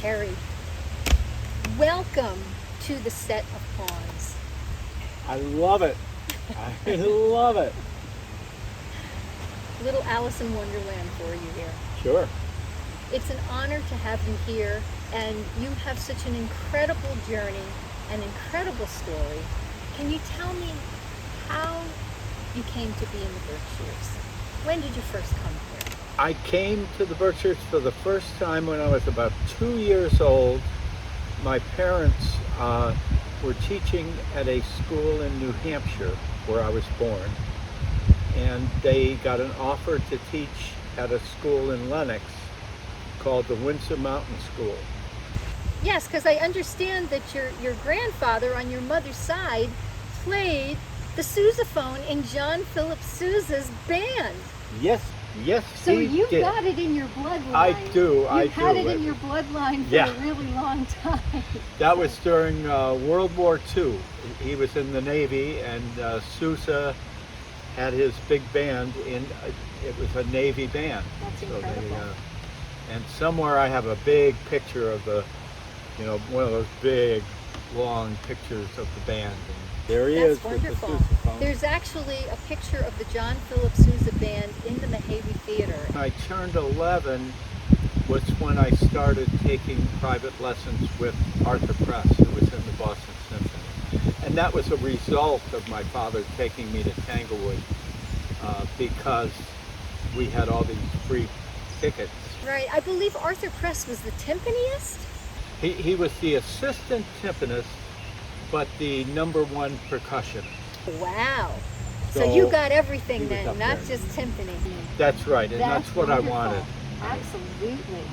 Terry, welcome to the set of Pawns. I love it. I love it. Little Alice in Wonderland for you here. Sure. It's an honor to have you here, and you have such an incredible journey, an incredible story. Can you tell me how you came to be in the Berkshires? When did you first come here? I came to the Berkshires for the first time when I was about 2 years old. My parents were teaching at a school in New Hampshire where I was born, and they got an offer to teach at a school in Lenox called the Windsor Mountain School. Yes, because I understand that your grandfather on your mother's side played the sousaphone in John Philip Sousa's band. Yes, So he you've did. got it in your bloodline. I do. You've had it in your bloodline for Yeah. a really long time. That was during World War II. He was in the Navy, and Sousa had his big band it was a Navy band. That's So incredible. and somewhere I have a big picture of one of those big, long pictures of the band. And there he That's is wonderful. with the sousaphone. There's actually a picture of the John Philip Sousa band in the Mojave Theater. When I turned 11 was when I started taking private lessons with Arthur Press, who was in the Boston Symphony. And that was a result of my father taking me to Tanglewood because we had all these free tickets. Right, I believe Arthur Press was the timpaniist? He was the assistant timpanist, but the #1 percussionist. Wow. So So you got he everything was then, up not there. just timpani. That's right, and that's what wonderful. I wanted. Absolutely.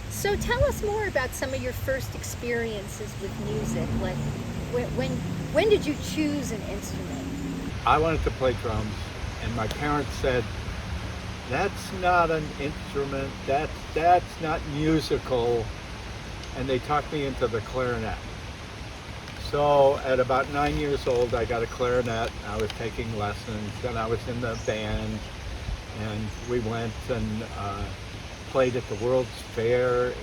So tell us more about some of your first experiences with music. Like, when did you choose an instrument? I wanted to play drums, and my parents said, "That's not an instrument. That's not musical," and they talked me into the clarinet. So at about 9 years old, I got a clarinet. I was taking lessons, and I was in the band, and we went and played at the World's Fair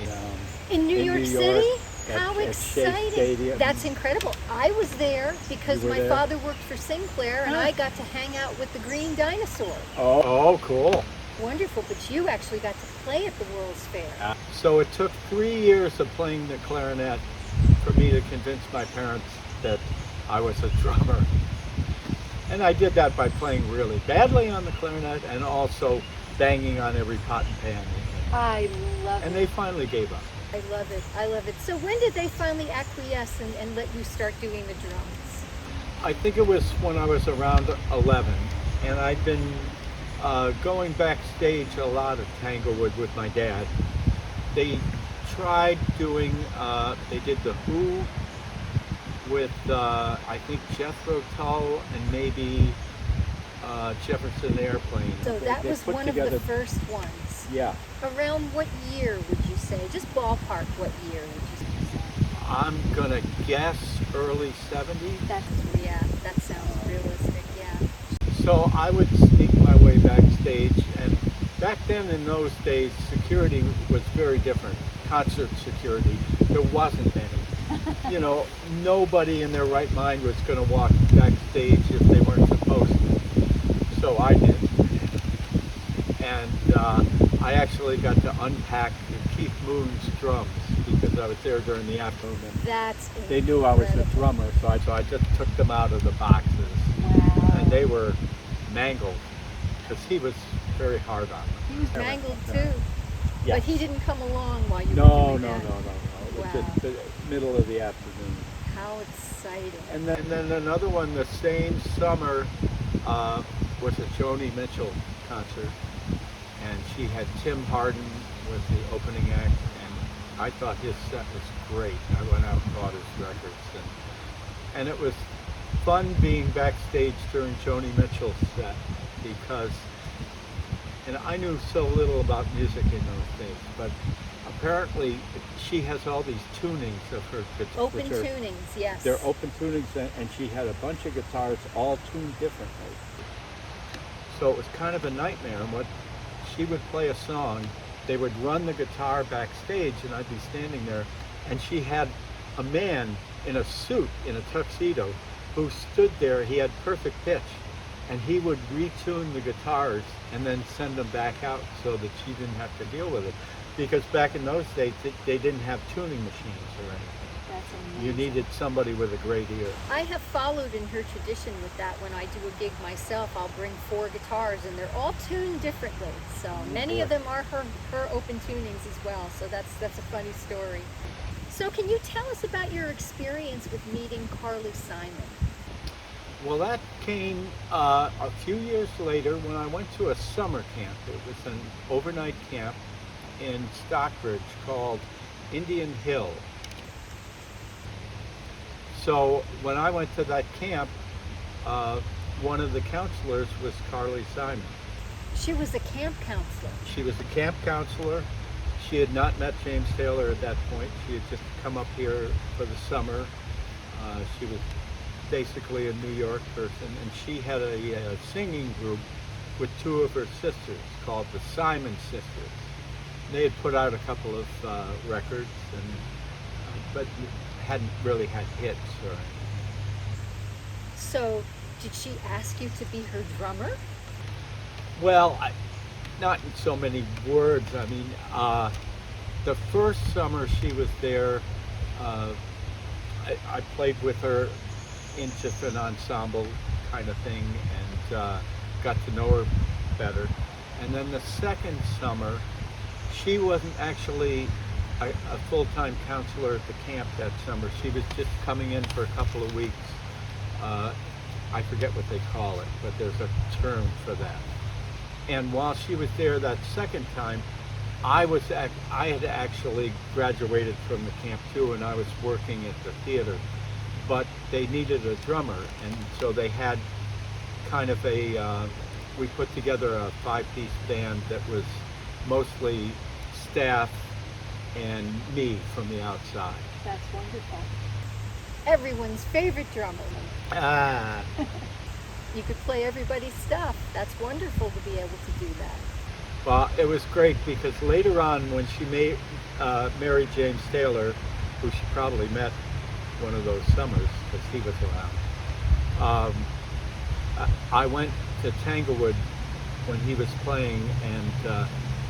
In New York New City? York, How at Shea exciting. Stadium. That's incredible. I was there because You were my there? father worked for Sinclair and Huh. I got to hang out with the Green Dinosaur. Oh, cool. Wonderful, but you actually got to play at the World's Fair. So it took 3 years of playing the clarinet for me to convince my parents that I was a drummer. And I did that by playing really badly on the clarinet and also banging on every pot and pan. I love And it. they finally gave up. I love it. I love it. So when did they finally acquiesce and let you start doing the drums? I think it was when I was around 11, and I'd been going backstage a lot at Tanglewood with my dad. They tried doing, they did The Who with, I think, Jethro Tull and maybe Jefferson Airplane. So that They was put one of together- the first ones. Yeah, Around what year would you say? Just ballpark what year would you say? I'm gonna guess early 70s. Yeah, that sounds realistic, yeah. So I would sneak my way backstage, and back then in those days, security was very different. Concert security, there wasn't any. Nobody in their right mind was going to walk backstage if they weren't supposed to. So I did. And I actually got to unpack Keith Moon's drums because I was there during the afternoon. That's They knew I was a incredible. drummer, so I just took them out of the boxes. Wow. And they were mangled because he was very hard on them. He was mangled too, Yes. but he didn't come along while you No, were no, doing no, no, that. no. It was Wow. just the middle of the afternoon. How exciting. And then another one the same summer was a Joni Mitchell concert. And she had Tim Hardin was the opening act. And I thought his set was great. I went out and bought his records. And it was fun being backstage during Joni Mitchell's set because, and I knew so little about music in those days, but apparently she has all these tunings of her guitar. Open tunings, yes. They're open tunings, and she had a bunch of guitars all tuned differently. So it was kind of a nightmare. And she would play a song, they would run the guitar backstage, and I'd be standing there, and she had a man in a suit, in a tuxedo, who stood there. He had perfect pitch, and he would retune the guitars and then send them back out so that she didn't have to deal with it. Because back in those days, they didn't have tuning machines or anything. That's amazing. You needed somebody with a great ear. I have followed in her tradition with that. When I do a gig myself, I'll bring 4 guitars, and they're all tuned differently. So many of them are her open tunings as well. So that's a funny story. So can you tell us about your experience with meeting Carly Simon? Well, that came a few years later when I went to a summer camp. It was an overnight camp in Stockbridge called Indian Hill. So when I went to that camp, one of the counselors was Carly Simon. She was a camp counselor. She was a camp counselor. She had not met James Taylor at that point. She had just come up here for the summer. She was basically a New York person, and she had a singing group with 2 of her sisters called the Simon Sisters. They had put out a couple of records, but hadn't really had hits or anything. So did she ask you to be her drummer? Well, not in so many words. I mean, the first summer she was there, I played with her in just an ensemble kind of thing, and got to know her better. And then the second summer, she wasn't actually a full-time counselor at the camp that summer. She was just coming in for a couple of weeks. I forget what they call it, but there's a term for that. And while she was there that second time, I had actually graduated from the camp too, and I was working at the theater. But they needed a drummer, and so they had kind of we put together a 5-piece band that was mostly staff and me from the outside. That's wonderful. Everyone's favorite drummer. Ah, You could play everybody's stuff. That's wonderful to be able to do that. well, it was great because later on when she married James Taylor, who she probably met one of those summers because he was around, I went to Tanglewood when he was playing and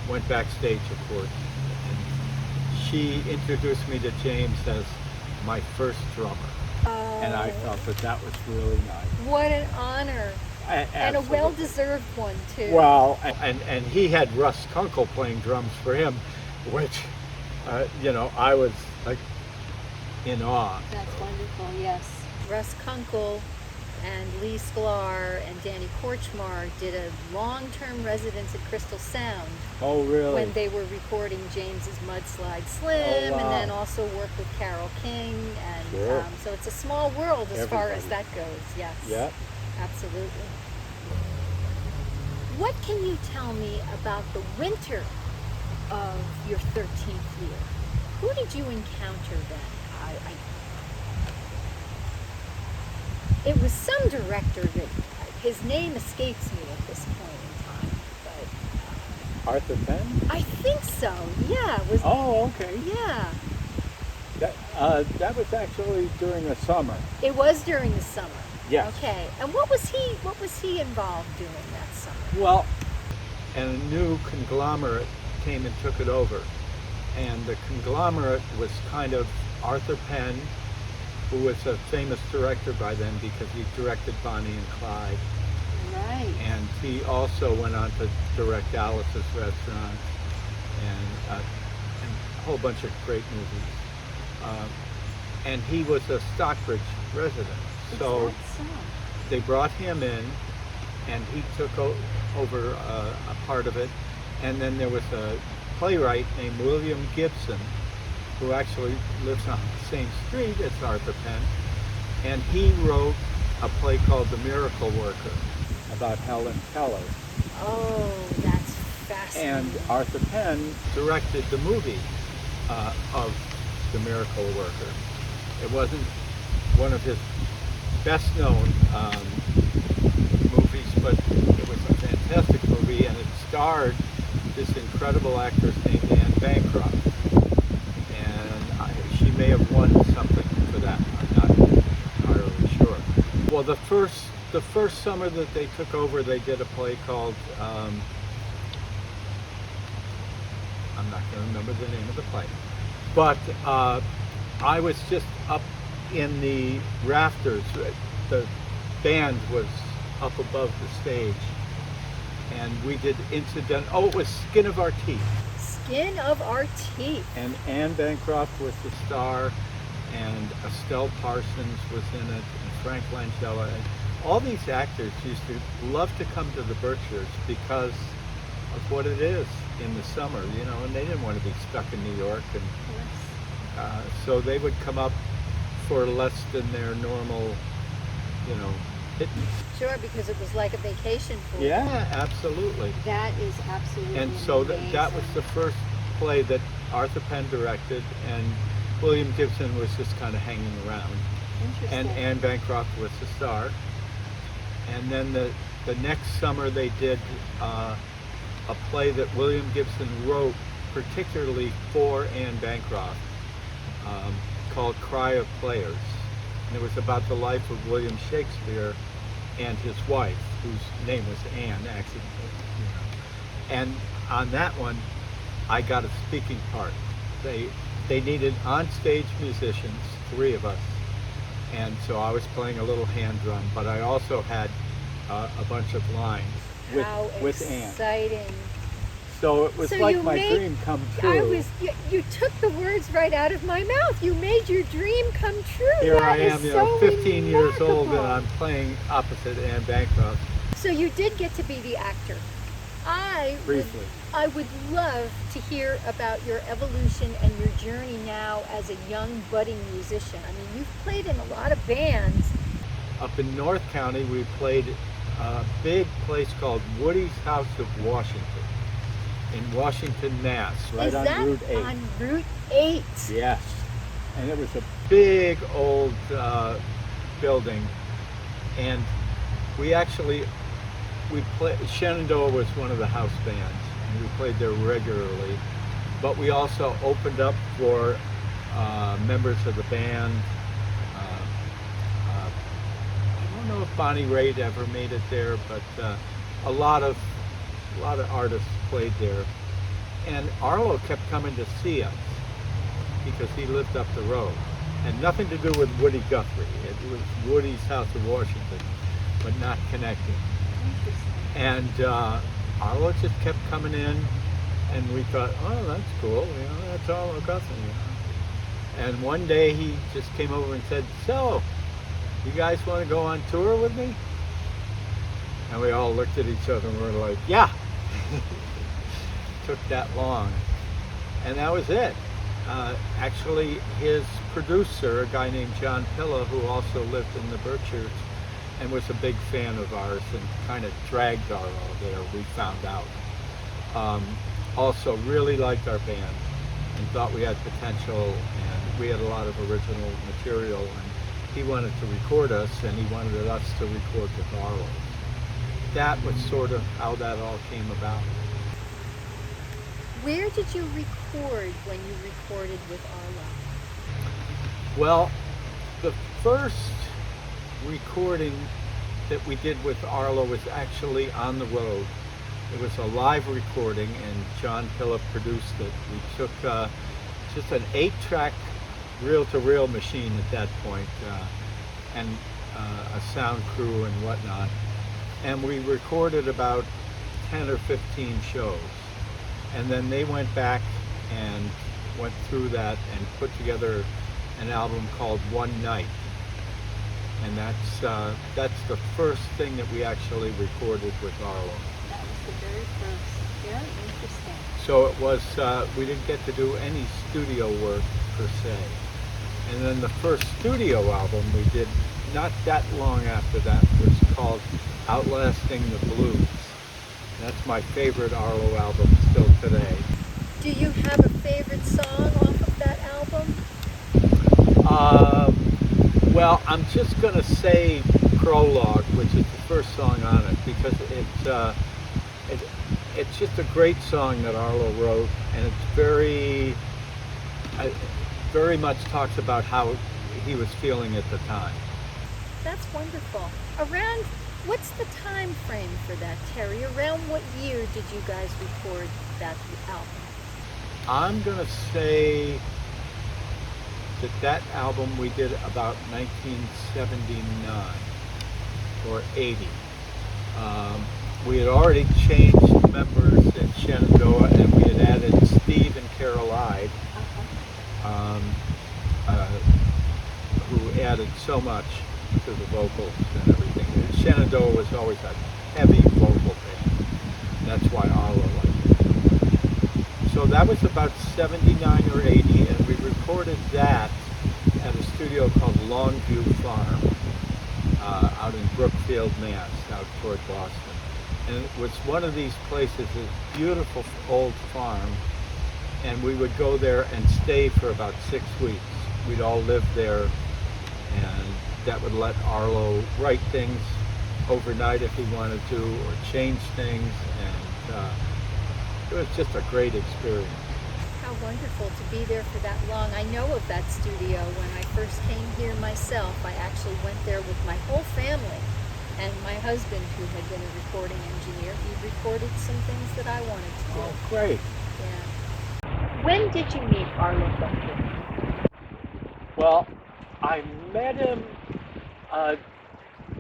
went backstage, of course. And she introduced me to James as my first drummer. And I thought that was really nice. What an honor. And a Absolutely. well-deserved one, too. Well, and he had Russ Kunkel playing drums for him, which, I was like in awe. That's wonderful, yes. Russ Kunkel and Lee Sklar and Danny Korchmar did a long-term residence at Crystal Sound Oh, really? when they were recording James's Mudslide Slim, Oh, wow. and then also worked with Carole King, and Sure. so it's a small world as far as Everybody. that goes. Yes, Yep. absolutely. What can you tell me about the winter of your 13th year? Who did you encounter then? It was some director that his name escapes me at this point in time, but Arthur Penn? I think so. Yeah, it was. Oh, okay. Yeah, That was actually during the summer. it was during the summer. Yes. Okay, and what was he involved doing that summer? Well, and a new conglomerate came and took it over. And the conglomerate was kind of Arthur Penn, who was a famous director by then because he directed Bonnie and Clyde. Right. And he also went on to direct Alice's Restaurant and a whole bunch of great movies. And he was a Stockbridge resident. So they brought him in, and he took over a part of it. And then there was a playwright named William Gibson, who actually lives on the same street as Arthur Penn. And he wrote a play called The Miracle Worker about Helen Keller. Oh, that's fascinating. And Arthur Penn directed the movie of The Miracle Worker. It wasn't one of his best known movies, but it was a fantastic movie, and it starred this incredible actress named Anne Bancroft, and she may have won something for that. I'm not entirely sure. Well, the first summer that they took over, they did a play called I'm not going to remember the name of the play, but I was just up in the rafters. The band was up above the stage, and we did incident. Oh, it was Skin of Our Teeth. Skin of Our Teeth. And Anne Bancroft was the star, and Estelle Parsons was in it, and Frank Langella. And all these actors used to love to come to the Berkshires because of what it is in the summer, you know, and they didn't want to be stuck in New York, and so they would come up for less than their normal, you know, pittance. Sure, because it was like a vacation for you. Yeah, absolutely. That is absolutely And so amazing. that was the first play that Arthur Penn directed, and William Gibson was just kind of hanging around. Interesting. And Anne Bancroft was the star. And then the next summer they did a play that William Gibson wrote particularly for Anne Bancroft, called Cry of Players. And it was about the life of William Shakespeare and his wife, whose name was Anne, actually. You know. And on that one, I got a speaking part. They needed on-stage musicians, 3 of us, and so I was playing a little hand drum, but I also had a bunch of lines with Anne. Exciting. So it was So like you my made- dream come true. You took the words right out of my mouth. You made your dream come true. Here That I is am, you know, so 15 years old, and remarkable. I'm playing opposite Anne Bancroft. So you did get to be the actor. Briefly. I would love to hear about your evolution and your journey now as a young budding musician. I mean, you've played in a lot of bands. Up in North County, we played a big place called Woody's House of Washington in Washington, Mass, right Is on that Route 8. on Route 8? Yes. And it was a big old building, and we played. Shenandoah was one of the house bands, and we played there regularly. But we also opened up for members of the band. I don't know if Bonnie Raitt ever made it there, but a lot of artists played there. And Arlo kept coming to see us because he lived up the road. Had nothing to do with Woody Guthrie. It was Woody's House of Washington, but not connecting. And Arlo just kept coming in, and we thought, oh, that's cool, you know, that's Arlo Guthrie. You know? And one day he just came over and said, so, you guys want to go on tour with me? And we all looked at each other and were like, yeah. Took that long. And that was it. Actually, his producer, a guy named John Pilla, who also lived in the Berkshires and was a big fan of ours and kind of dragged Arlo there, we found out. Also really liked our band and thought we had potential, and we had a lot of original material, and he wanted to record us, and he wanted us to record with Arlo. That was sort of how that all came about. Where did you record when you recorded with Arlo? Well, the first recording that we did with Arlo was actually on the road. It was a live recording, and John Pilla produced it. We took just an 8-track reel-to-reel machine at that point, and a sound crew and whatnot. And we recorded about 10 or 15 shows. And then they went back and went through that and put together an album called One Night. And that's the first thing that we actually recorded with Arlo. That was the very first. Very interesting. So it was, we didn't get to do any studio work per se. And then the first studio album we did not that long after that was called Outlasting the Blues. That's my favorite Arlo album still today. Do you have a favorite song off of that album? Well, I'm just going to say Prologue, which is the first song on it, because it's just a great song that Arlo wrote, and it's very much talks about how he was feeling at the time. That's wonderful. Around, what's the time frame for that, Terry? Around what year did you guys record that album? I'm gonna say that album we did about 1979 or 80. We had already changed members in Shenandoah, and we had added Steve and Carol Ide, who added so much to the vocals and everything. Shenandoah was always a heavy vocal band. That's why Arlo liked it. So that was about 79 or 80, and we recorded that at a studio called Longview Farm out in Brookfield, Mass, out toward Boston. And it was one of these places, a beautiful old farm, and we would go there and stay for about 6 weeks. We'd all live there, and that would let Arlo write things overnight if he wanted to, or change things, and it was just a great experience. How wonderful to be there for that long. I know of that studio. When I first came here myself, I actually went there with my whole family. And my husband, who had been a recording engineer, he recorded some things that I wanted to do. Oh, great. Yeah. When did you meet Arlo Buckley? Well, I met him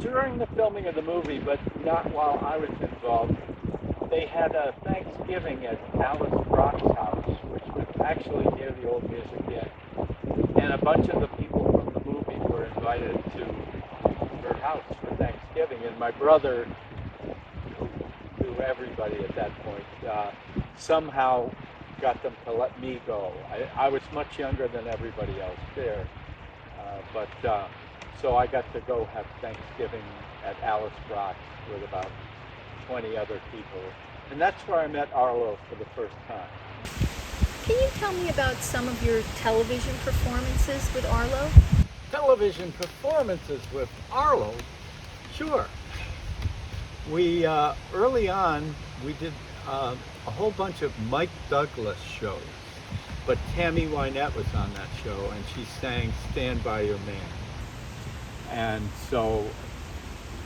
during the filming of the movie, but not while I was involved. They had a Thanksgiving at Alice Brock's house, which was actually near the old Music Inn. And a bunch of the people from the movie were invited to her house for Thanksgiving. And my brother, who knew everybody at that point, somehow got them to let me go. I was much younger than everybody else there. So I got to go have Thanksgiving at Alice Brock's with about 20 other people. And that's where I met Arlo for the first time. Can you tell me about some of your television performances with Arlo? Television performances with Arlo? Sure. We, early on, we did a whole bunch of Mike Douglas shows. But Tammy Wynette was on that show, and she sang Stand By Your Man. And so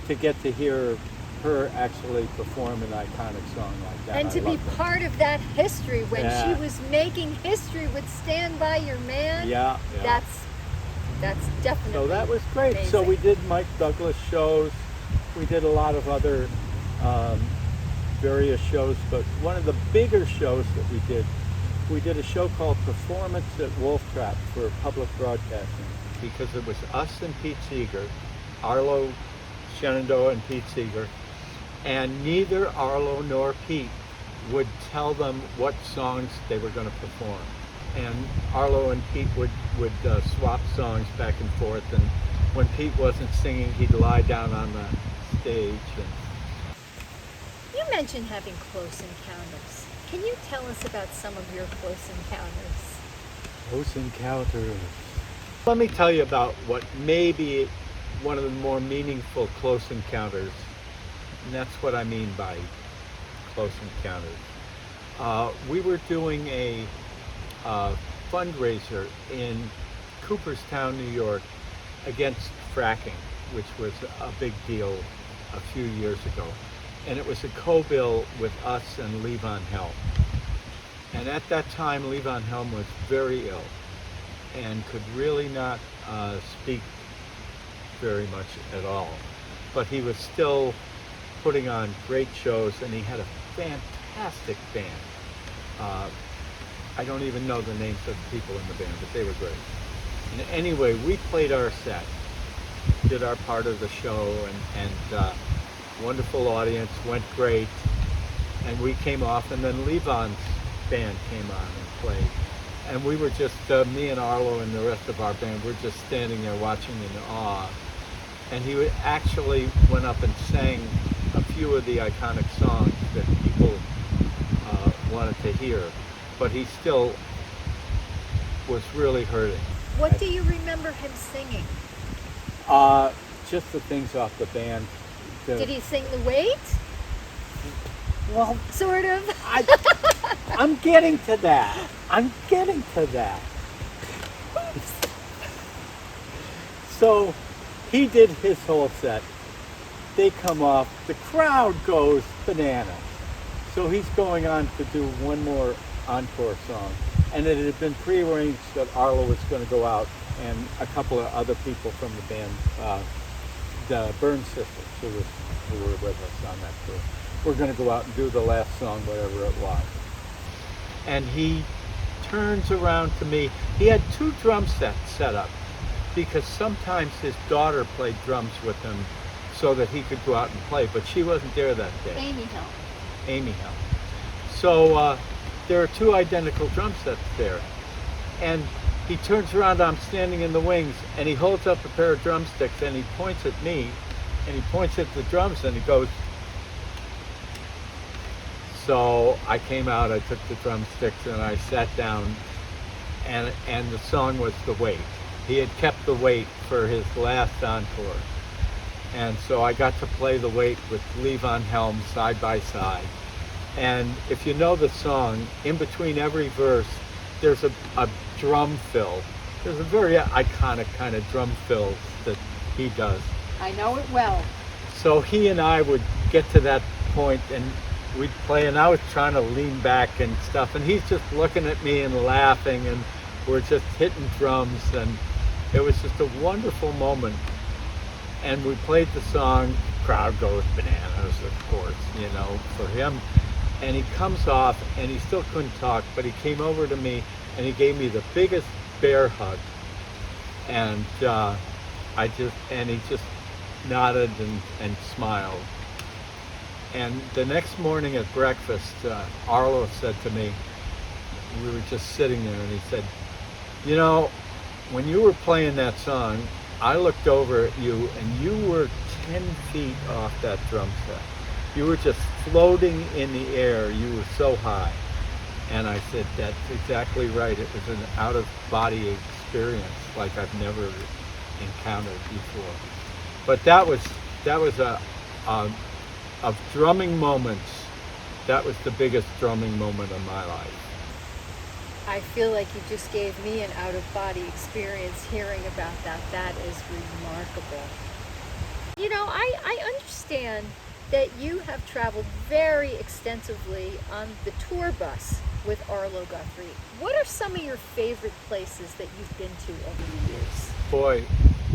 to get to hear her actually perform an iconic song like that. And to be part of that history when Yeah. she was making history with Stand By Your Man. Yeah. That's definitely So that was great. amazing. So we did Mike Douglas shows. We did a lot of other various shows, but one of the bigger shows that we did a show called Performance at Wolf Trap for public broadcasting, because it was us and Pete Seeger, Arlo, Shenandoah, and Pete Seeger, and neither Arlo nor Pete would tell them what songs they were going to perform. And Arlo and Pete would swap songs back and forth, and when Pete wasn't singing, he'd lie down on the stage. You mentioned having close encounters. Can you tell us about some of your close encounters? Close encounters. Let me tell you about what may be one of the more meaningful close encounters, and that's what I mean by close encounters. We were doing a fundraiser in Cooperstown, New York, against fracking, which was a big deal a few years ago. And it was a co-bill with us and Levon Helm. And at that time, Levon Helm was very ill and could really not speak very much at all. But he was still putting on great shows, and he had a fantastic band. I don't even know the names of the people in the band, but they were great. And anyway, we played our set, did our part of the show, and wonderful audience, went great. And we came off, and then Levon's band came on and played. And we were just, me and Arlo and the rest of our band, we're just standing there watching in awe. And he actually went up and sang a few of the iconic songs that people wanted to hear. But he still was really hurting. What do you remember him singing? Just the things off the band. Did he sing The Wait? Well, Sort of. I'm getting to that. I'm getting to that. So he did his whole set. They come off. The crowd goes bananas. So he's going on to do one more encore song. And it had been prearranged that Arlo was going to go out and a couple of other people from the band, the Burns sisters, who were with us on that tour, were going to go out and do the last song, whatever it was. And he turns around to me. He had 2 drum sets set up because sometimes his daughter played drums with him so that he could go out and play, but she wasn't there that day. Amy Hill. Amy Hill. So there are 2 identical drum sets there. And he turns around, I'm standing in the wings, and he holds up a pair of drumsticks and he points at me and he points at the drums and he goes. So I came out, I took the drumsticks and I sat down, and the song was The Wait. He had kept The Wait for his last encore. And so I got to play The Wait with Levon Helm side by side. And if you know the song, in between every verse, there's a drum fill. There's a very iconic kind of drum fill that he does. I know it well. So he and I would get to that point and we'd play, and I was trying to lean back and stuff, and he's just looking at me and laughing, and we're just hitting drums, and it was just a wonderful moment. And we played the song, crowd goes bananas, of course, you know, for him. And he comes off, and he still couldn't talk, but he came over to me, and he gave me the biggest bear hug. And he just nodded and smiled. And the next morning at breakfast, Arlo said to me, we were just sitting there, and he said, you know, when you were playing that song, I looked over at you, and you were 10 feet off that drum set. You were just floating in the air. You were so high. And I said, that's exactly right. It was an out-of-body experience like I've never encountered before. But that was of drumming moments, that was the biggest drumming moment of my life. I feel like you just gave me an out-of-body experience hearing about that. That is remarkable. You know, I understand that you have traveled very extensively on the tour bus with Arlo Guthrie. What are some of your favorite places that you've been to over the years? Boy,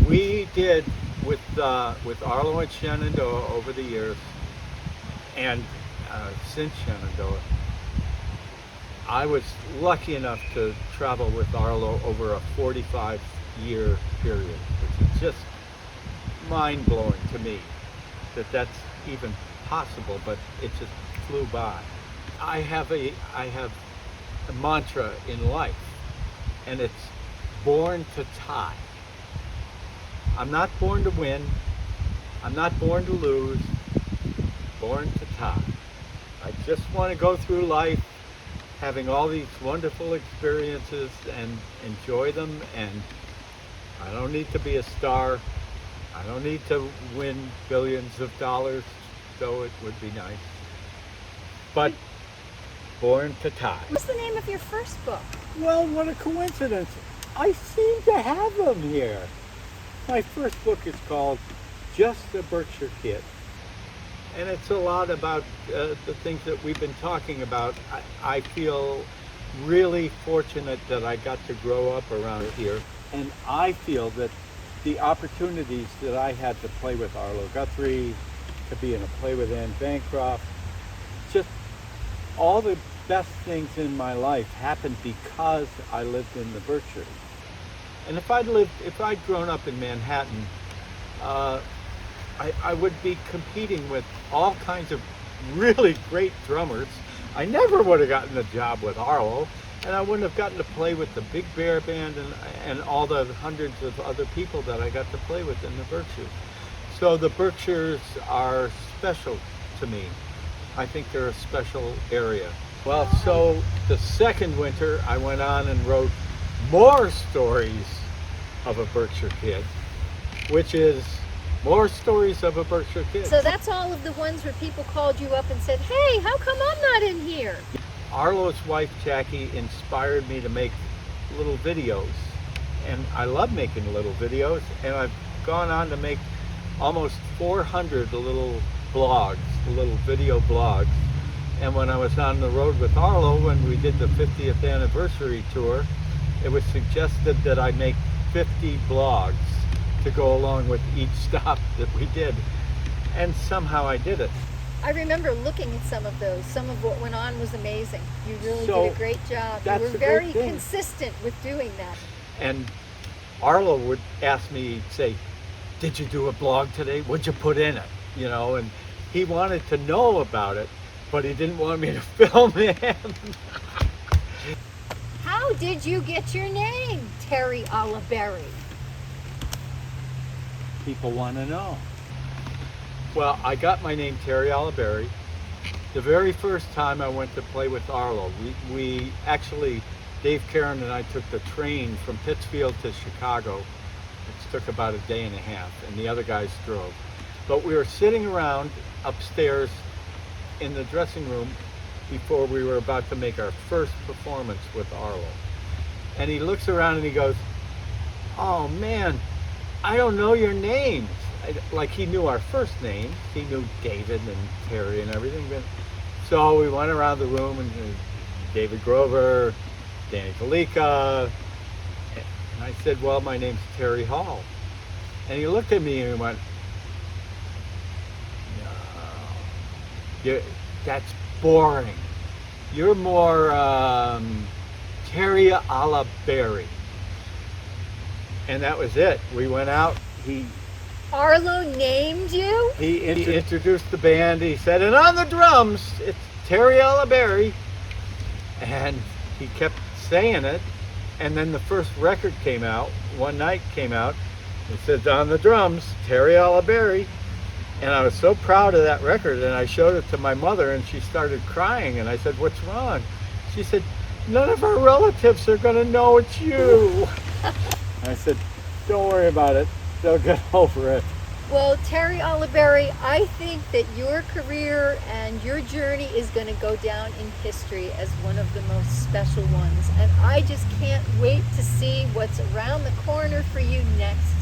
we did with Arlo and Shenandoah over the years, and since Shenandoah, I was lucky enough to travel with Arlo over a 45-year period, which is just mind-blowing to me that that's even possible, but it just flew by. I have a mantra in life, and it's born to tie. I'm not born to win. I'm not born to lose. Born to tie. I just want to go through life having all these wonderful experiences and enjoy them, and I don't need to be a star. I don't need to win billions of dollars, though it would be nice. But born to tie. What's the name of your first book? Well, what a coincidence. I seem to have them here. My first book is called Just a Berkshire Kid. And it's a lot about the things that we've been talking about. I feel really fortunate that I got to grow up around here. And I feel that the opportunities that I had to play with Arlo Guthrie, to be in a play with Anne Bancroft, just all the best things in my life happened because I lived in the Berkshires. And if I'd grown up in Manhattan, I would be competing with all kinds of really great drummers. I never would have gotten a job with Arlo, and I wouldn't have gotten to play with the Big Bear Band and all the hundreds of other people that I got to play with in the Berkshires. So the Berkshires are special to me. I think they're a special area. Well, so the second winter, I went on and wrote more stories of a Berkshire Kid, which is More stories of a Berkshire Kid. So that's all of the ones where people called you up and said, hey, how come I'm not in here? Arlo's wife, Jackie, inspired me to make little videos. And I love making little videos, and I've gone on to make almost 400 little blogs, little video blogs. And when I was on the road with Arlo, when we did the 50th anniversary tour, it was suggested that I make 50 blogs to go along with each stop that we did. And somehow I did it. I remember looking at some of those. Some of what went on was amazing. You really So, did a great job. You that's were the very great thing. consistent with doing that. And Arlo would ask me, say, did you do a blog today? What'd you put in it? You know, and he wanted to know about it, but he didn't want me to film him. How did you get your name, Terry Oliberry? People want to know. Well, I got my name Terry Oliberry the very first time I went to play with Arlo. We actually, Dave Karen and I took the train from Pittsfield to Chicago. It took about a day and a half, and the other guys drove. But we were sitting around upstairs in the dressing room before we were about to make our first performance with Arlo. And he looks around and he goes, oh man, I don't know your names. Like he knew our first names. He knew David and Terry and everything. But, so we went around the room and David Grover, Danny Felica. And I said, well, my name's Terry Hall. And he looked at me and he went, no, that's boring. You're more Terry Oliberry. And that was it. We went out. Arlo named you? He introduced the band. He said, and on the drums, it's Terry Oliberry. And he kept saying it. And then the first record came out, One Night came out. It said, on the drums, Terry Oliberry. And I was so proud of that record. And I showed it to my mother and she started crying. And I said, what's wrong? She said, none of our relatives are going to know it's you. I said, don't worry about it. They'll get over it. Well, Terry Oliberry, I think that your career and your journey is going to go down in history as one of the most special ones. And I just can't wait to see what's around the corner for you next.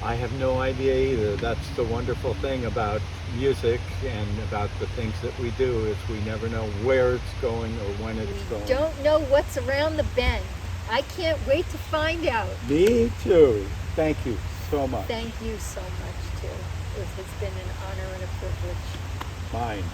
I have no idea either. That's the wonderful thing about music and about the things that we do is we never know where it's going or when it's going. Don't know what's around the bend. I can't wait to find out. Me too. Thank you so much. Thank you so much, too. It has been an honor and a privilege. Mine.